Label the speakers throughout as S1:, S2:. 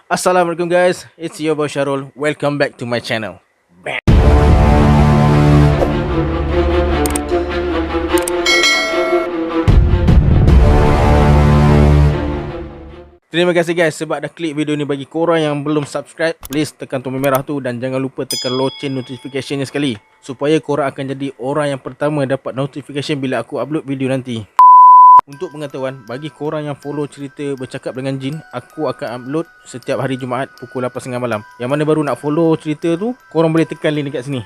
S1: Assalamualaikum guys, it's your boy Syarul. Welcome back to my channel. Terima kasih guys sebab dah klik video ni. Bagi korang yang belum subscribe, please tekan tombol merah tu dan jangan lupa tekan loceng notification sekali supaya korang akan jadi orang yang pertama dapat notification bila aku upload video nanti. Untuk pengetahuan, bagi korang yang follow cerita bercakap dengan jin, aku akan upload setiap hari Jumaat pukul 8.30 malam. Yang mana baru nak follow cerita tu, korang boleh tekan link dekat sini.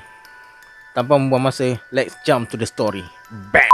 S1: Tanpa membuang masa, let's jump to the story. Bang!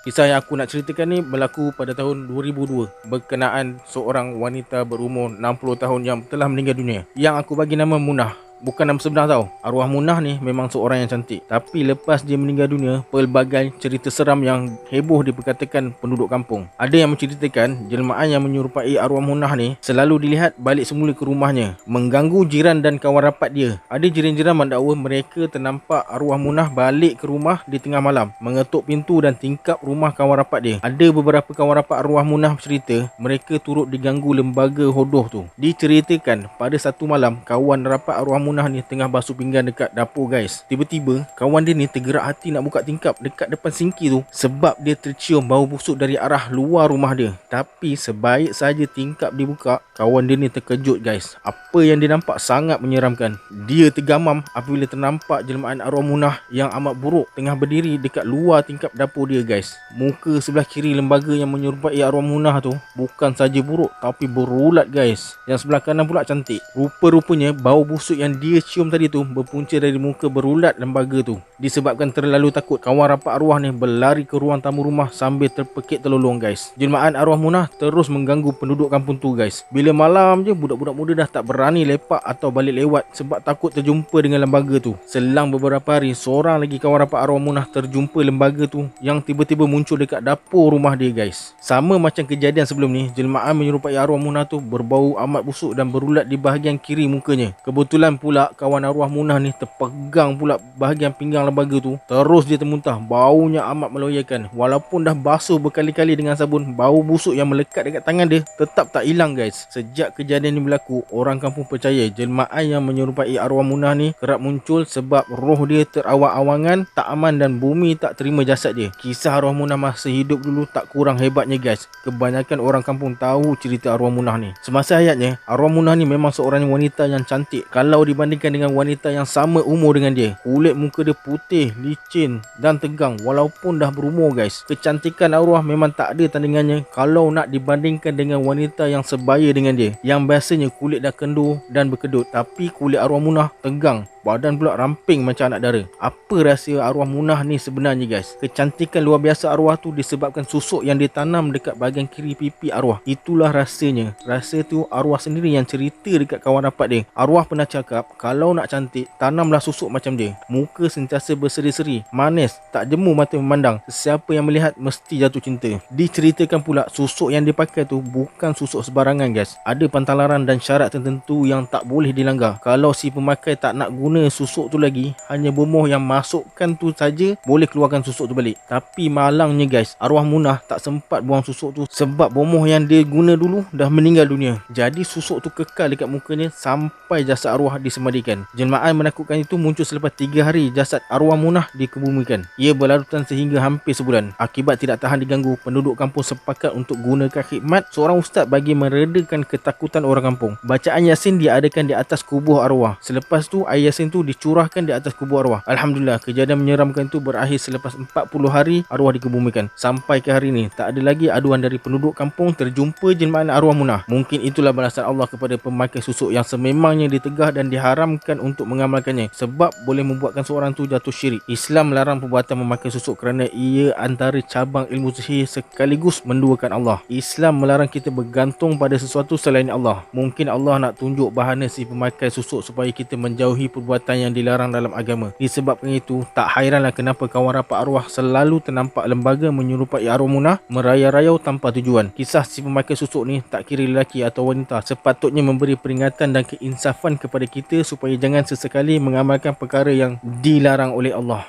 S1: Kisah yang aku nak ceritakan ni berlaku pada tahun 2002 berkenaan seorang wanita berumur 60 tahun yang telah meninggal dunia, yang aku bagi nama Munah. Bukan nama sebenar tau. Arwah Munah ni memang seorang yang cantik. Tapi lepas dia meninggal dunia, pelbagai cerita seram yang heboh diperkatakan penduduk kampung. Ada yang menceritakan jelmaan yang menyerupai arwah Munah ni selalu dilihat balik semula ke rumahnya, mengganggu jiran dan kawan rapat dia. Ada jiran-jiran mendakwa mereka ternampak arwah Munah balik ke rumah di tengah malam, mengetuk pintu dan tingkap rumah kawan rapat dia. Ada beberapa kawan rapat arwah Munah bercerita mereka turut diganggu lembaga hodoh tu. Diceritakan pada satu malam, kawan rapat arwah Munah ni tengah basuh pinggan dekat dapur guys. Tiba-tiba kawan dia ni tergerak hati nak buka tingkap dekat depan sinki tu sebab dia tercium bau busuk dari arah luar rumah dia. Tapi sebaik saja tingkap dibuka, kawan dia ni terkejut guys. Apa yang dia nampak sangat menyeramkan. Dia tergamam apabila ternampak jelmaan arwah Munah yang amat buruk tengah berdiri dekat luar tingkap dapur dia guys. Muka sebelah kiri lembaga yang menyerupai arwah Munah tu bukan saja buruk tapi berulat guys. Yang sebelah kanan pula cantik. Rupa-rupanya bau busuk yang dia cium tadi tu berpunca dari muka berulat lembaga tu. Disebabkan terlalu takut, kawan rapat arwah ni berlari ke ruang tamu rumah sambil terpekik terlolong guys. Jelmaan arwah Munah terus mengganggu penduduk kampung tu guys. Bila malam je, budak-budak muda dah tak berani lepak atau balik lewat sebab takut terjumpa dengan lembaga tu. Selang beberapa hari, seorang lagi kawan rapat arwah Munah terjumpa lembaga tu yang tiba-tiba muncul dekat dapur rumah dia guys. Sama macam kejadian sebelum ni, jelmaan menyerupai arwah Munah tu berbau amat busuk dan berulat di bahagian kiri mukanya. Kebetulan pula kawan arwah Munah ni terpegang pula bahagian pinggang lembaga tu. Terus dia termuntah. Baunya amat meloyakan. Walaupun dah basuh berkali-kali dengan sabun, bau busuk yang melekat dekat tangan dia tetap tak hilang guys. Sejak kejadian ni berlaku, orang kampung percaya jelmaan yang menyerupai arwah Munah ni kerap muncul sebab roh dia terawang-awangan, tak aman dan bumi tak terima jasad dia. Kisah arwah Munah masa hidup dulu tak kurang hebatnya guys. Kebanyakan orang kampung tahu cerita arwah Munah ni. Semasa hayatnya, arwah Munah ni memang seorang wanita yang cantik kalau dibandingkan dengan wanita yang sama umur dengan dia. Kulit muka dia putih, licin dan tegang walaupun dah berumur guys. Kecantikan arwah memang tak ada tandingannya kalau nak dibandingkan dengan wanita yang sebaya dengan dia, yang biasanya kulit dah kendur dan berkedut, tapi kulit arwah Munah tegang, badan pula ramping macam anak dara. Apa rahsia arwah Munah ni sebenarnya guys? Kecantikan luar biasa arwah tu disebabkan susuk yang ditanam dekat bahagian kiri pipi arwah. Itulah rahsianya. Rahsia tu arwah sendiri yang cerita dekat kawan rapat dia. Arwah pernah cakap kalau nak cantik, tanamlah susuk macam dia. Muka sentiasa berseri-seri, manis, tak jemu mata memandang. Sesiapa yang melihat mesti jatuh cinta. Diceritakan pula susuk yang dipakai tu bukan susuk sebarangan guys. Ada pantalaran dan syarat tertentu yang tak boleh dilanggar. Kalau si pemakai tak nak guna susuk tu lagi, hanya bomoh yang masukkan tu saja boleh keluarkan susuk tu balik. Tapi malangnya guys, arwah Munah tak sempat buang susuk tu sebab bomoh yang dia guna dulu dah meninggal dunia. Jadi susuk tu kekal dekat mukanya sampai jasad arwah disemadikan. Jelmaan menakutkan itu muncul selepas 3 hari jasad arwah Munah dikebumikan. Ia berlarutan sehingga hampir sebulan. Akibat tidak tahan diganggu, penduduk kampung sepakat untuk gunakan khidmat seorang ustaz bagi meredakan ketakutan orang kampung. Bacaan Yasin diadakan di atas kubur arwah. Selepas tu air Yasin tu dicurahkan di atas kubur arwah. Alhamdulillah, kejadian menyeramkan itu berakhir selepas 40 hari arwah dikebumikan. Sampai ke hari ni tak ada lagi aduan dari penduduk kampung terjumpa jelmaan arwah Munah. Mungkin itulah balasan Allah kepada pemakai susuk yang sememangnya ditegah dan diharamkan untuk mengamalkannya sebab boleh membuatkan seorang tu jatuh syirik. Islam melarang perbuatan memakai susuk kerana ia antara cabang ilmu sihir sekaligus menduakan Allah. Islam melarang kita bergantung pada sesuatu selain Allah. Mungkin Allah nak tunjuk bahana si pemakai susuk supaya kita menjauhi perbuatan yang dilarang dalam agama. Disebabkan itu, tak hairanlah kenapa kawan rapat arwah selalu ternampak lembaga menyerupai arwah Munah merayau-rayau tanpa tujuan. Kisah si pemakai susuk ni tak kira lelaki atau wanita sepatutnya memberi peringatan dan keinsafan kepada kita supaya jangan sesekali mengamalkan perkara yang dilarang oleh Allah.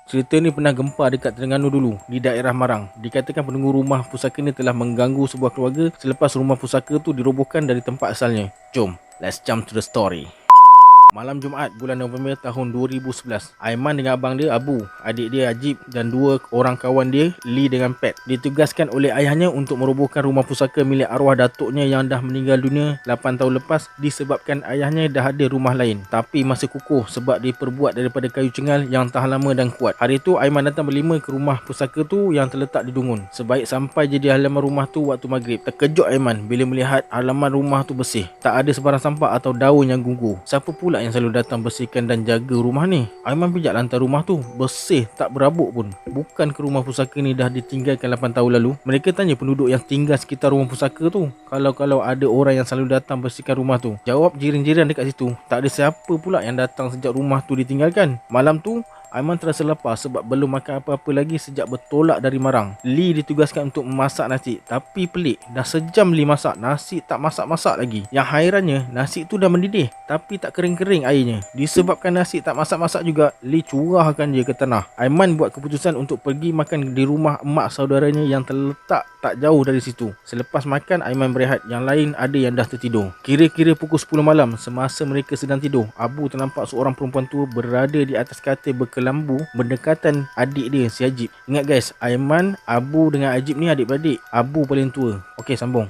S1: Cerita ni pernah gempar dekat Terengganu dulu, di daerah Marang. Dikatakan penunggu rumah pusaka ni telah mengganggu sebuah keluarga selepas rumah pusaka tu dirobohkan dari tempat asalnya. Jom, let's jump to the story. Malam Jumaat bulan November tahun 2011, Aiman dengan abang dia Abu, adik dia Ajib dan dua orang kawan dia Lee dengan Pat ditugaskan oleh ayahnya untuk merobohkan rumah pusaka milik arwah datuknya yang dah meninggal dunia 8 tahun lepas disebabkan ayahnya dah ada rumah lain tapi masih kukuh sebab diperbuat daripada kayu cengal yang tahan lama dan kuat. Hari tu Aiman datang berlima ke rumah pusaka tu yang terletak di Dungun. Sebaik sampai je di halaman rumah tu waktu maghrib, terkejut Aiman bila melihat halaman rumah tu bersih. Tak ada sebarang sampah atau daun yang gugur. Siapa pula yang selalu datang bersihkan dan jaga rumah ni? Aiman pijak lantai rumah tu, bersih tak berabuk pun. Bukan ke rumah pusaka ni dah ditinggalkan 8 tahun lalu? Mereka tanya penduduk yang tinggal sekitar rumah pusaka tu kalau ada orang yang selalu datang bersihkan rumah tu. Jawab jiran-jiran dekat situ, tak ada siapa pula yang datang sejak rumah tu ditinggalkan. Malam tu Aiman terasa lapar sebab belum makan apa-apa lagi sejak bertolak dari Marang. Lee ditugaskan untuk memasak nasi. Tapi pelik, dah sejam Lee masak, nasi tak masak-masak lagi. Yang hairannya, nasi tu dah mendidih tapi tak kering-kering airnya. Disebabkan nasi tak masak-masak juga, Lee curahkan je ke tanah. Aiman buat keputusan untuk pergi makan di rumah emak saudaranya yang terletak tak jauh dari situ. Selepas makan, Aiman berehat. Yang lain ada yang dah tertidur. Kira-kira pukul 10 malam, semasa mereka sedang tidur, Abu ternampak seorang perempuan tua berada di atas katil berkelambu berdekatan adik dia si Ajib. Ingat guys, Aiman, Abu dengan Ajib ni adik-beradik. Abu paling tua. Okey, sambung.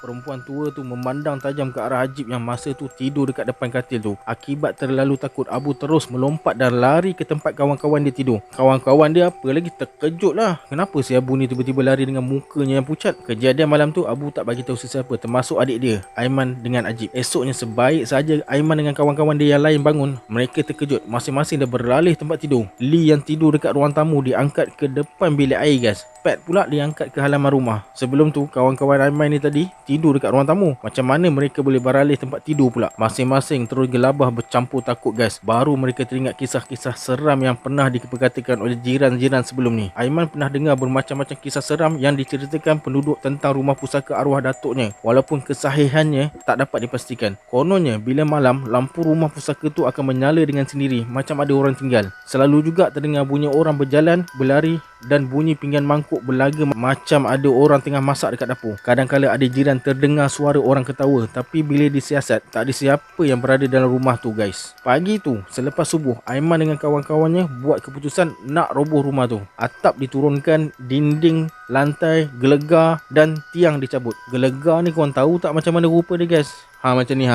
S1: Perempuan tua tu memandang tajam ke arah Ajib yang masa tu tidur dekat depan katil tu. Akibat terlalu takut, Abu terus melompat dan lari ke tempat kawan-kawan dia tidur. Kawan-kawan dia apa lagi terkejut lah. Kenapa si Abu ni tiba-tiba lari dengan mukanya yang pucat? Kejadian malam tu Abu tak bagi tahu sesiapa, termasuk adik dia, Aiman dengan Ajib. Esoknya sebaik saja Aiman dengan kawan-kawan dia yang lain bangun, mereka terkejut. Masing-masing dah beralih tempat tidur. Lee yang tidur dekat ruang tamu diangkat ke depan bilik air guys. Pat pula diangkat ke halaman rumah. Sebelum tu kawan-kawan Aiman ni tadi tidur dekat ruang tamu. Macam mana mereka boleh beralih tempat tidur pula? Masing-masing terus gelabah bercampur takut guys. Baru mereka teringat kisah-kisah seram yang pernah diperkatakan oleh jiran-jiran sebelum ni. Aiman pernah dengar bermacam-macam kisah seram yang diceritakan penduduk tentang rumah pusaka arwah datuknya, walaupun kesahihannya tak dapat dipastikan. Kononnya bila malam, lampu rumah pusaka tu akan menyala dengan sendiri macam ada orang tinggal. Selalu juga terdengar bunyi orang berjalan, berlari dan bunyi pinggan mangkuk berlaga macam ada orang tengah masak dekat dapur. Kadang-kala ada jiran terdengar suara orang ketawa, tapi bila disiasat tak ada siapa yang berada dalam rumah tu guys. Pagi tu selepas subuh, Aiman dengan kawan-kawannya buat keputusan nak roboh rumah tu. Atap diturunkan, dinding, lantai, gelegar dan tiang dicabut. Gelegar ni korang tahu tak macam mana rupa dia guys? Macam ni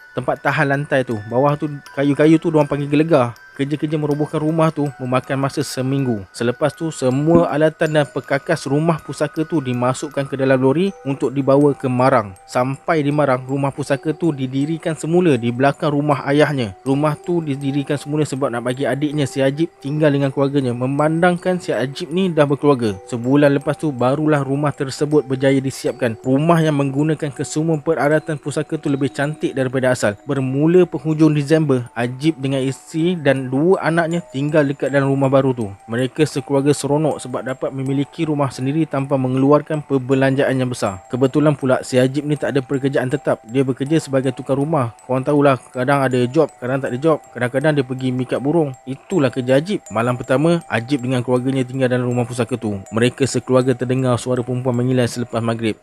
S1: tempat tahan lantai tu, bawah tu kayu-kayu tu diorang panggil gelegar. Kerja-kerja merobohkan rumah tu memakan masa seminggu. Selepas tu semua alatan dan perkakas rumah pusaka tu dimasukkan ke dalam lori untuk dibawa ke Marang. Sampai di Marang, rumah pusaka tu didirikan semula di belakang rumah ayahnya. Rumah tu didirikan semula sebab nak bagi adiknya si Ajib tinggal dengan keluarganya, memandangkan si Ajib ni dah berkeluarga. Sebulan lepas tu barulah rumah tersebut berjaya disiapkan. Rumah yang menggunakan kesemua peralatan pusaka tu lebih cantik daripada asal. Bermula penghujung Disember, Ajib dengan isteri dan dua anaknya tinggal dekat dalam rumah baru tu. Mereka sekeluarga seronok sebab dapat memiliki rumah sendiri tanpa mengeluarkan perbelanjaan yang besar. Kebetulan pula si Ajib ni tak ada pekerjaan tetap. Dia bekerja sebagai tukang rumah. Korang tahulah, kadang ada job, kadang tak ada job. Kadang-kadang dia pergi mikat burung. Itulah kerja Ajib. Malam pertama, Ajib dengan keluarganya tinggal dalam rumah pusaka tu. Mereka sekeluarga terdengar suara perempuan mengilai selepas maghrib.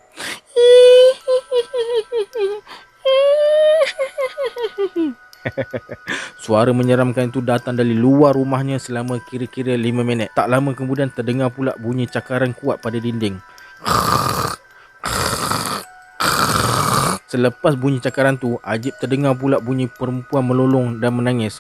S1: Suara menyeramkan itu datang dari luar rumahnya selama kira-kira 5 minit. Tak lama kemudian terdengar pula bunyi cakaran kuat pada dinding. Selepas bunyi cakaran tu, Ajib terdengar pula bunyi perempuan melolong dan menangis.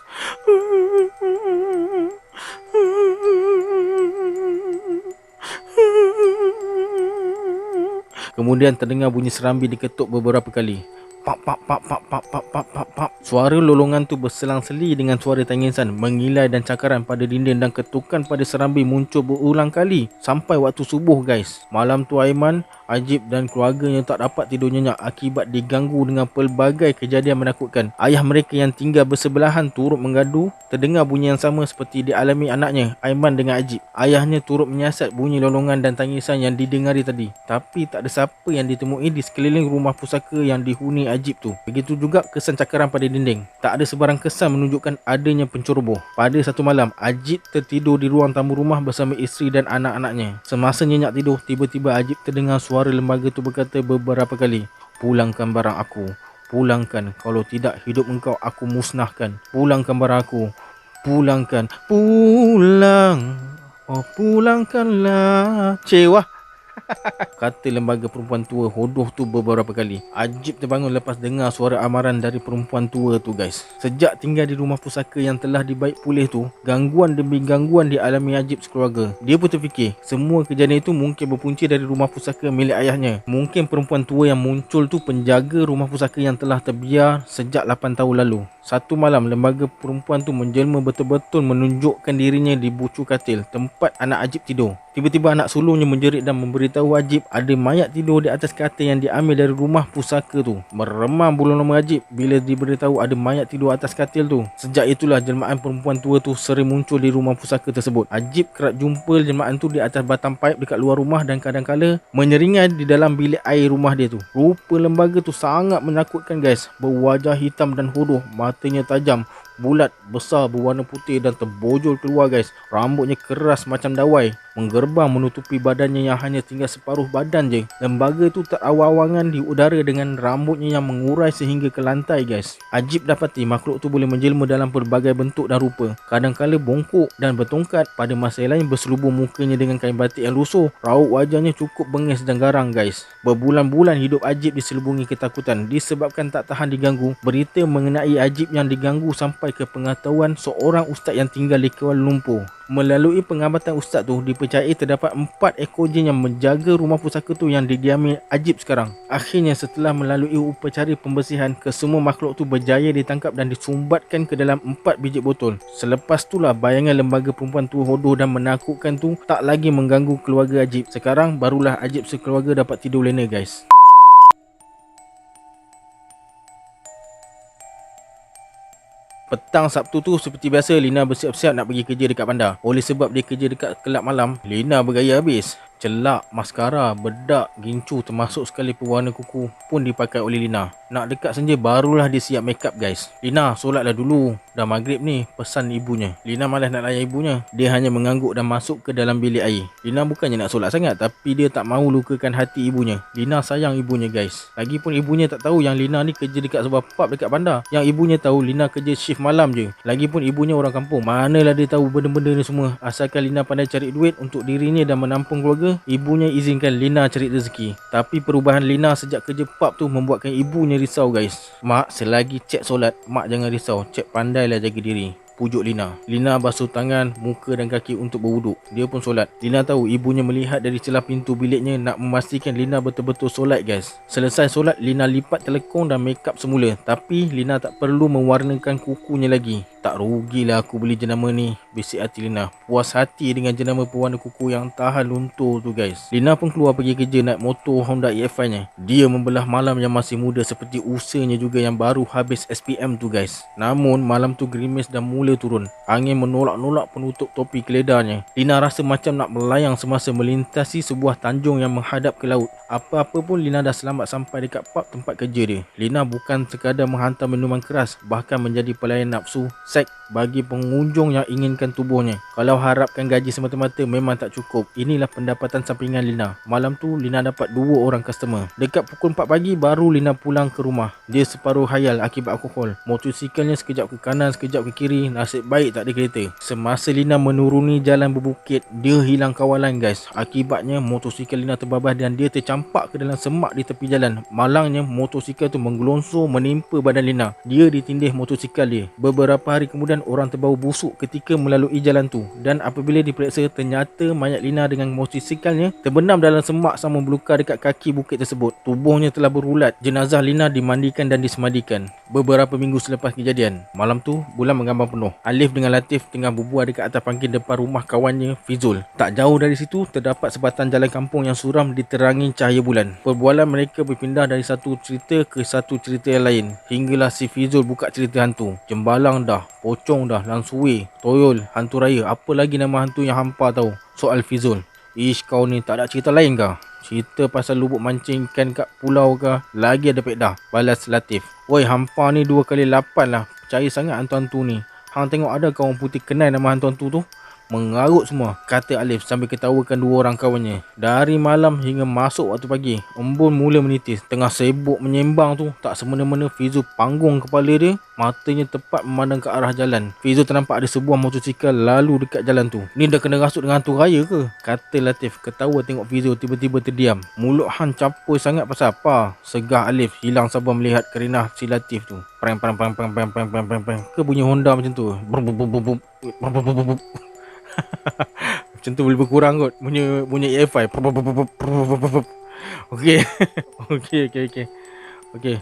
S1: Kemudian terdengar bunyi serambi diketuk beberapa kali. Pap pap pap pap pap pap pap pap pap. Suara lolongan tu berselang-seli dengan suara tangisan, mengilai dan cakaran pada dinding dan ketukan pada serambi muncul berulang kali sampai waktu subuh guys. Malam tu Aiman, Ajib dan keluarganya tak dapat tidur nyenyak akibat diganggu dengan pelbagai kejadian menakutkan. Ayah mereka yang tinggal bersebelahan turut menggaduh, terdengar bunyi yang sama seperti dialami anaknya Aiman dengan Ajib. Ayahnya turut menyiasat bunyi lolongan dan tangisan yang didengari tadi. Tapi tak ada siapa yang ditemui di sekeliling rumah pusaka yang dihuni Ajib tu. Begitu juga kesan cakaran pada dinding. Tak ada sebarang kesan menunjukkan adanya penceroboh. Pada satu malam, Ajib tertidur di ruang tamu rumah bersama isteri dan anak-anaknya. Semasa nyenyak tidur, tiba-tiba Ajib terdengar suara lembaga tu berkata beberapa kali, "Pulangkan barang aku. Pulangkan, kalau tidak hidup engkau aku musnahkan. Pulangkan barang aku. Pulangkan. Pulang. Oh, pulangkanlah." Cewah, kata lembaga perempuan tua hodoh tu beberapa kali. Ajib terbangun lepas dengar suara amaran dari perempuan tua tu guys. Sejak tinggal di rumah pusaka yang telah dibaik pulih tu, gangguan demi gangguan dialami Ajib sekeluarga. Dia pun terfikir semua kejadian itu mungkin berpunca dari rumah pusaka milik ayahnya. Mungkin perempuan tua yang muncul tu penjaga rumah pusaka yang telah terbiar sejak 8 tahun lalu. Satu malam, lembaga perempuan tu menjelma betul-betul menunjukkan dirinya di bucu katil tempat anak Ajib tidur. Tiba-tiba anak sulungnya menjerit dan memberitahu Ajib ada mayat tidur di atas katil yang diambil dari rumah pusaka tu. Meremam bulu roma Ajib bila diberitahu ada mayat tidur atas katil tu. Sejak itulah jelmaan perempuan tua tu sering muncul di rumah pusaka tersebut. Ajib kerap jumpa jelmaan tu di atas batang paip dekat luar rumah dan kadang-kala menyeringai di dalam bilik air rumah dia tu. Rupa lembaga tu sangat menakutkan guys. Berwajah hitam dan hodoh, matanya tajam, bulat, besar, berwarna putih dan terbojol keluar guys. Rambutnya keras macam dawai, menggerbang menutupi badannya yang hanya tinggal separuh badan je. Lembaga tu terawang-awangan di udara dengan rambutnya yang mengurai sehingga ke lantai guys. Ajib dapati makhluk tu boleh menjelma dalam pelbagai bentuk dan rupa. Kadang-kala bongkok dan bertongkat, pada masa lain berselubung mukanya dengan kain batik yang lusuh. Raut wajahnya cukup bengis dan garang guys. Berbulan-bulan hidup Ajib diselubungi ketakutan disebabkan tak tahan diganggu. Berita mengenai Ajib yang diganggu sampai ke pengetahuan seorang ustaz yang tinggal di Kuala Lumpur. Melalui pengamatan ustaz tu, dipercayai terdapat 4 ekor jin yang menjaga rumah pusaka tu yang didiami Ajib sekarang. Akhirnya setelah melalui upacara pembersihan, kesemua makhluk tu berjaya ditangkap dan disumbatkan ke dalam 4 biji botol. Selepas itulah bayangan lembaga perempuan tu hodoh dan menakutkan tu tak lagi mengganggu keluarga Ajib. Sekarang barulah Ajib sekeluarga dapat tidur lena guys. Petang Sabtu tu seperti biasa, Lina bersiap-siap nak pergi kerja dekat bandar. Oleh sebab dia kerja dekat kelab malam, Lina bergaya habis. Celak, maskara, bedak, gincu termasuk sekali pewarna kuku pun dipakai oleh Lina. Nak dekat senja barulah dia siap make up guys. "Lina, solatlah dulu. Dah maghrib ni," pesan ibunya. Lina malas nak layan ibunya. Dia hanya mengangguk dan masuk ke dalam bilik air. Lina bukannya nak solat sangat, tapi dia tak mahu lukakan hati ibunya. Lina sayang ibunya guys. Lagipun ibunya tak tahu yang Lina ni kerja dekat sebuah pub dekat bandar. Yang ibunya tahu Lina kerja shift malam je. Lagipun ibunya orang kampung. Manalah dia tahu benda-benda ni semua. Asalkan Lina pandai cari duit untuk dirinya dan menampung keluarga, ibunya izinkan Lina cari rezeki. Tapi perubahan Lina sejak kerja pub tu membuatkan ibunya risau guys. "Mak, selagi cik solat, mak jangan risau. Cik pandailah jaga diri," pujuk Lina. Lina basuh tangan, muka dan kaki untuk berwuduk. Dia pun solat. Lina tahu ibunya melihat dari celah pintu biliknya nak memastikan Lina betul-betul solat guys. Selesai solat, Lina lipat telekong dan make up semula. Tapi Lina tak perlu mewarnakan kukunya lagi. "Tak rugilah aku beli jenama ni," bisik hati Lina. Puas hati dengan jenama pewarna kuku yang tahan luntur tu guys. Lina pun keluar pergi kerja naik motor Honda EFI-nya. Dia membelah malam yang masih muda seperti usahanya juga yang baru habis SPM tu guys. Namun malam tu gerimis dan mula turun. Angin menolak-nolak penutup topi keledarnya. Lina rasa macam nak melayang semasa melintasi sebuah tanjung yang menghadap ke laut. Apa-apa pun Lina dah selamat sampai dekat pub tempat kerja dia. Lina bukan sekadar menghantar minuman keras, bahkan menjadi pelayan nafsu seks bagi pengunjung yang inginkan tubuhnya. Kalau harapkan gaji semata-mata memang tak cukup. Inilah pendapatan sampingan Lina. Malam tu Lina dapat 2 orang customer. Dekat pukul 4 pagi baru Lina pulang ke rumah. Dia separuh hayal akibat alkohol. Motosikalnya sekejap ke kanan, sekejap ke kiri. Nasib baik tak ada kereta. Semasa Lina menuruni jalan berbukit, dia hilang kawalan guys. Akibatnya motosikal Lina terbabas dan dia tercampak ke dalam semak di tepi jalan. Malangnya motosikal tu menggelongsor menimpa badan Lina. Dia ditindih motosikal dia. Beberapa hari kemudian orang terbau busuk ketika melalui jalan tu, dan apabila diperiksa ternyata mayat Lina dengan motosikalnya terbenam dalam semak sama belukar dekat kaki bukit tersebut. Tubuhnya telah berulat. Jenazah Lina dimandikan dan disemadikan. Beberapa minggu selepas kejadian, malam tu bulan mengambang penuh. Alif dengan Latif tengah berbual dekat atas pangkil depan rumah kawannya Fizul. Tak jauh dari situ terdapat sebatang jalan kampung yang suram diterangi cahaya bulan. Perbualan mereka berpindah dari satu cerita ke satu cerita yang lain, hinggalah si Fizul buka cerita hantu. Jembalang dah, pocong dah, langsui, toyol, hantu raya, apa lagi nama hantu yang hampa tahu? Soal Fizul. "Ish, kau ni tak ada cerita lain kah?" Cerita pasal lubuk mancing ikan kat pulau ke, lagi ada pedah. Balas Latif. Woi, hampa ni 2 kali 8 lah. Percaya sangat hantu-hantu ni. Hang tengok ada kawan putih kenal nama hantu-hantu tu? Mengarut semua, kata Alif sambil ketawakan 2 orang kawannya. Dari malam hingga masuk waktu pagi, embun mula menitis. Tengah sibuk menyembang tu, tak semena-mena Fizu panggung kepala dia. Matanya tepat memandang ke arah jalan. Fizu ternampak ada sebuah motosikal lalu dekat jalan tu. Ni dah kena rasuk dengan hantu raya ke? Kata Latif ketawa tengok Fizu tiba-tiba terdiam. Mulut hang campur sangat pasal apa? Segah Alif hilang sabar melihat kerenah si Latif tu. Prang prang prang prang prang prang prang prang. Ke bunyi Honda macam tu. Macam tu boleh berkurang kot. Bunyi EFI. Okey. Okey.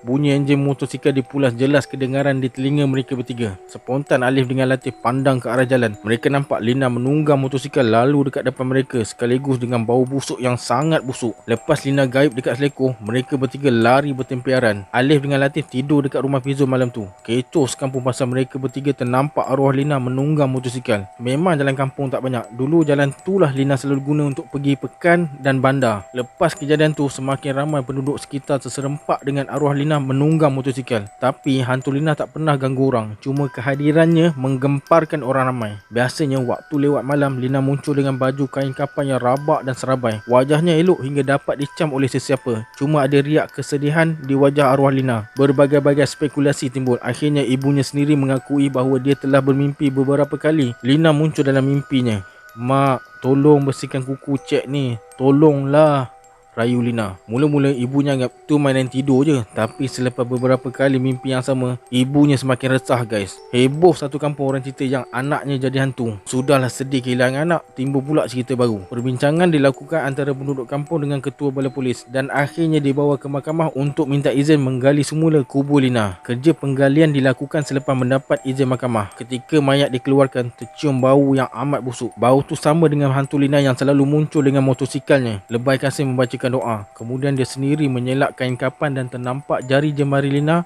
S1: Bunyi enjin motosikal dipulas jelas kedengaran di telinga mereka bertiga. Spontan Alif dengan Latif pandang ke arah jalan. Mereka nampak Lina menunggang motosikal lalu dekat depan mereka sekaligus dengan bau busuk yang sangat busuk. Lepas Lina gaib dekat selekoh, mereka bertiga lari bertempiaran. Alif dengan Latif tidur dekat rumah Fizul malam tu. Kecoh sekampung pasal mereka bertiga ternampak arwah Lina menunggang motosikal. Memang jalan kampung tak banyak. Dulu jalan tu lah Lina selalu guna untuk pergi pekan dan bandar. Lepas kejadian tu, semakin ramai penduduk sekitar terserempak dengan arwah Lina menunggang motosikal. Tapi hantu Lina tak pernah ganggu orang. Cuma kehadirannya menggemparkan orang ramai. Biasanya waktu lewat malam, Lina muncul dengan baju kain kapan yang rabak dan serabai. Wajahnya elok hingga dapat dicam oleh sesiapa. Cuma ada riak kesedihan di wajah arwah Lina. Berbagai-bagai spekulasi timbul. Akhirnya ibunya sendiri mengakui bahawa dia telah bermimpi beberapa kali Lina muncul dalam mimpinya. "Mak, tolong bersihkan kuku cek ni. Tolonglah," rayu Lina. Mula-mula ibunya anggap tu mainan tidur je. Tapi selepas beberapa kali mimpi yang sama, ibunya semakin resah guys. Heboh satu kampung orang cerita yang anaknya jadi hantu. Sudahlah sedih kehilangan anak, timbul pula cerita baru. Perbincangan dilakukan antara penduduk kampung dengan ketua balai polis dan akhirnya dibawa ke mahkamah untuk minta izin menggali semula kubur Lina. Kerja penggalian dilakukan selepas mendapat izin mahkamah. Ketika mayat dikeluarkan, tercium bau yang amat busuk. Bau tu sama dengan hantu Lina yang selalu muncul dengan motosikalnya. Lebay Kasim membacakan doa. Kemudian dia sendiri menyelak kain kapan dan ternampak jari jemari Lina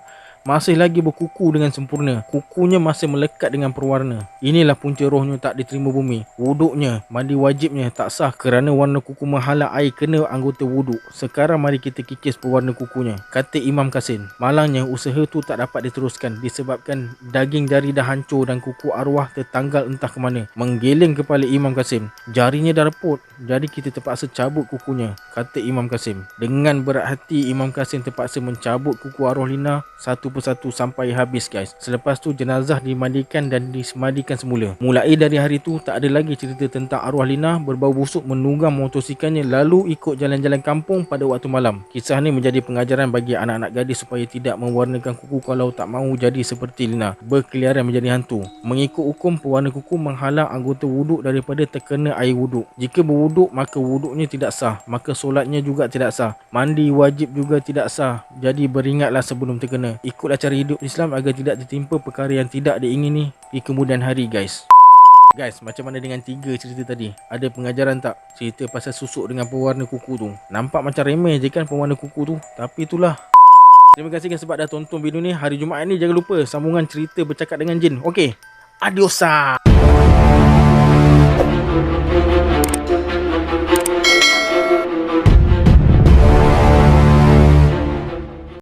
S1: masih lagi berkuku dengan sempurna. Kukunya masih melekat dengan perwarna. Inilah punca rohnya tak diterima bumi. Wuduknya, mandi wajibnya tak sah kerana warna kuku menghalang air kena anggota wuduk. Sekarang mari kita kikis pewarna kukunya, kata Imam Kasim. Malangnya usaha tu tak dapat diteruskan disebabkan daging jari dah hancur dan kuku arwah tertanggal entah ke mana. Menggeleng kepala Imam Kasim. Jarinya dah reput, jadi kita terpaksa cabut kukunya, kata Imam Kasim. Dengan berat hati, Imam Kasim terpaksa mencabut kuku arwah Lina satu persatu sampai habis guys. Selepas tu jenazah dimandikan dan disemadikan semula. Mulai dari hari tu tak ada lagi cerita tentang arwah Lina berbau busuk menunggang motosikalnya lalu ikut jalan-jalan kampung pada waktu malam. Kisah ni menjadi pengajaran bagi anak-anak gadis supaya tidak mewarnakan kuku kalau tak mahu jadi seperti Lina, berkeliaran menjadi hantu. Mengikut hukum, pewarna kuku menghalang anggota wuduk daripada terkena air wuduk. Jika berwuduk maka wuduknya tidak sah, maka solatnya juga tidak sah. Mandi wajib juga tidak sah. Jadi beringatlah sebelum terkena. Ikutlah cara hidup Islam agar tidak tertimpa perkara yang tidak diingini di kemudian hari guys. Guys, macam mana dengan 3 cerita tadi? Ada pengajaran tak? Cerita pasal susuk dengan pewarna kuku tu. Nampak macam remeh je kan pewarna kuku tu, tapi itulah. Terima kasih guys sebab dah tonton video ni. Hari Jumaat ni jangan lupa sambungan cerita bercakap dengan jin. Okey, adiosa.